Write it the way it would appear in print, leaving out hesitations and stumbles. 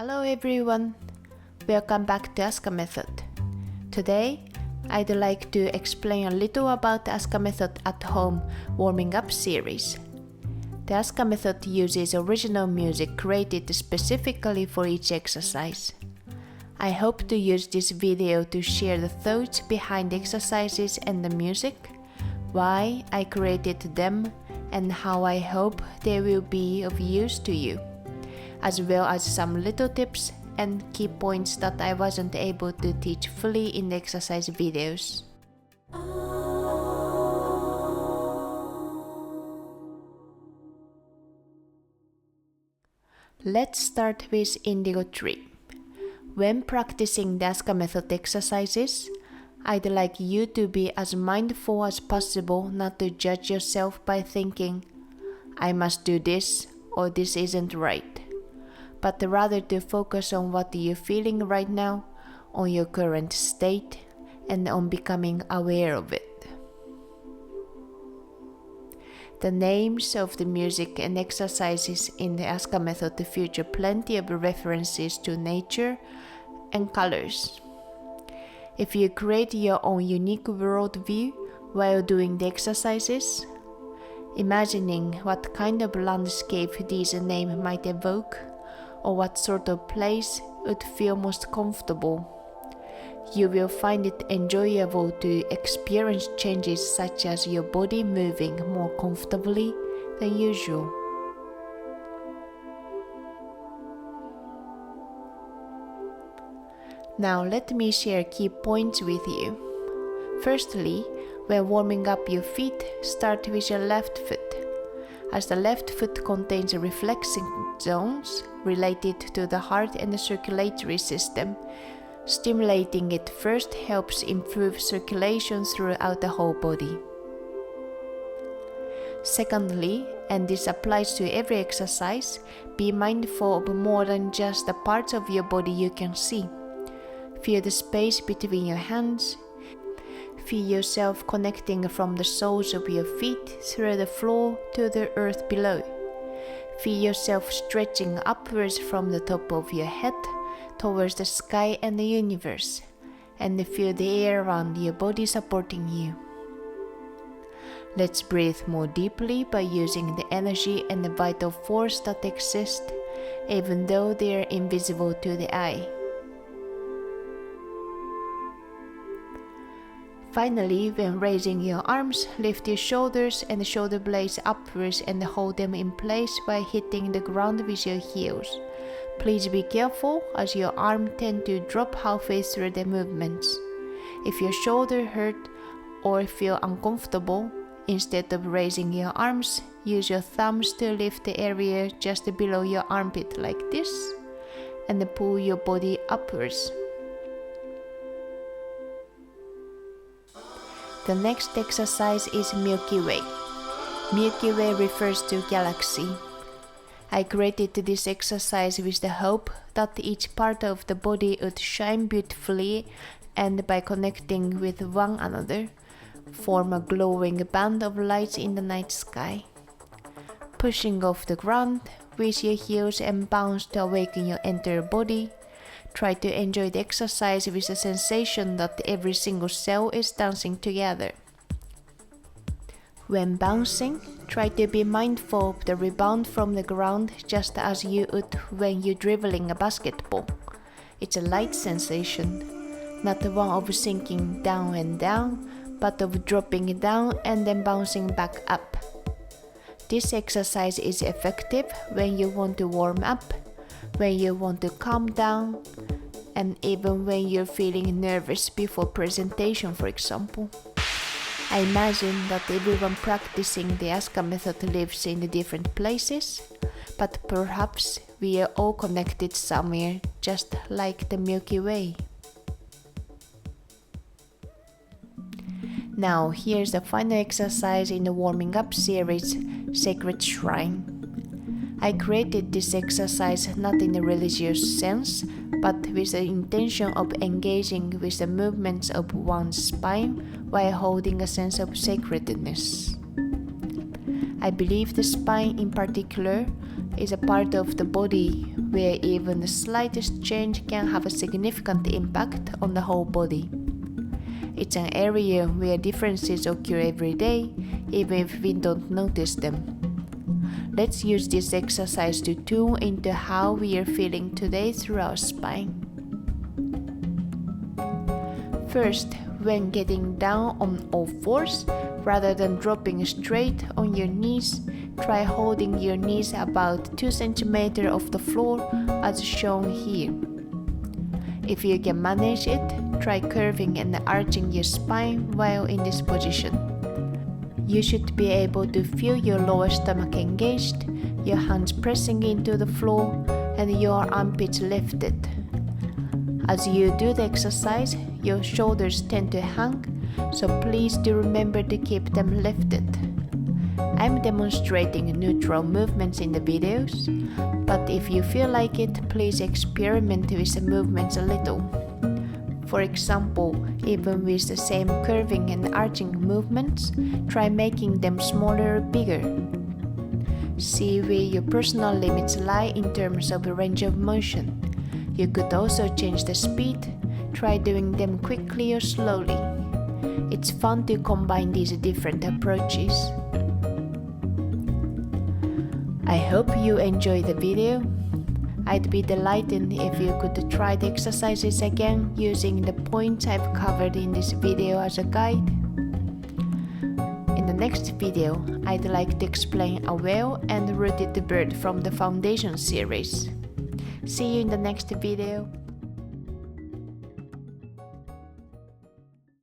Hello everyone, welcome back to Asuka method. Today, I'd like to explain a little about the Asuka method at home warming up series. The Asuka method uses original music created specifically for each exercise. I hope to use this video to share the thoughts behind the exercises and the music, why I created them, and how I hope they will be of use to you, as well as some little tips and key points that I wasn't able to teach fully in the exercise videos. Let's start with Indigo Tree. When practicing the Asuka method exercises, I'd like you to be as mindful as possible not to judge yourself by thinking, I must do this or this isn't right, but rather to focus on what you're feeling right now, on your current state, and on becoming aware of it. The names of the music and exercises in the Asuka method feature plenty of references to nature and colors. If you create your own unique worldview while doing the exercises, imagining what kind of landscape these names might evoke, or what sort of place would feel most comfortable, you will find it enjoyable to experience changes such as your body moving more comfortably than usual. Now let me share key points with you. Firstly, when warming up your feet, start with your left foot, as the left foot contains reflexing zones related to the heart and the circulatory system. Stimulating it first helps improve circulation throughout the whole body. Secondly, and this applies to every exercise, be mindful of more than just the parts of your body you can see. Feel the space between your hands. Feel yourself connecting from the soles of your feet through the floor to the earth below. Feel yourself stretching upwards from the top of your head towards the sky and the universe, and feel the air around your body supporting you. Let's breathe more deeply by using the energy and the vital force that exist, even though they are invisible to the eye. Finally, when raising your arms, lift your shoulders and the shoulder blades upwards and hold them in place while hitting the ground with your heels. Please be careful, as your arm tends to drop halfway through the movements. If your shoulder hurt or feel uncomfortable, instead of raising your arms, use your thumbs to lift the area just below your armpit like this, and pull your body upwards. The next exercise is Milky Way. Milky Way refers to galaxy. I created this exercise with the hope that each part of the body would shine beautifully, and by connecting with one another, form a glowing band of lights in the night sky. Pushing off the ground with your heels and bounce to awaken your entire body. Try to enjoy the exercise with the sensation that every single cell is dancing together. When bouncing, try to be mindful of the rebound from the ground, just as you would when you're dribbling a basketball. It's a light sensation, not one of sinking down and down, but of dropping down and then bouncing back up. This exercise is effective when you want to warm up, when you want to calm down, and even when you're feeling nervous before presentation, for example. I imagine that everyone practicing the Asuka method lives in different places, but perhaps we are all connected somewhere, just like the Milky Way. Now, here's the final exercise in the warming up series, Sacred Shrine. I created this exercise not in a religious sense, but with the intention of engaging with the movements of one's spine while holding a sense of sacredness. I believe the spine in particular is a part of the body where even the slightest change can have a significant impact on the whole body. It's an area where differences occur every day, even if we don't notice them. Let's use this exercise to tune into how we are feeling today through our spine. First, when getting down on all fours, rather than dropping straight on your knees, try holding your knees about 2 cm off the floor as shown here. If you can manage it, try curving and arching your spine while in this position. You should be able to feel your lower stomach engaged, your hands pressing into the floor, and your armpits lifted. As you do the exercise, your shoulders tend to hang, so please do remember to keep them lifted. I'm demonstrating neutral movements in the videos, but if you feel like it, please experiment with the movements a little. For example, even with the same curving and arching movements, try making them smaller or bigger. See where your personal limits lie in terms of range of motion. You could also change the speed, try doing them quickly or slowly. It's fun to combine these different approaches. I hope you enjoyed the video. I'd be delighted if you could try the exercises again using the points I've covered in this video as a guide. In the next video, I'd like to explain a whale and rooted bird from the Foundation series. See you in the next video.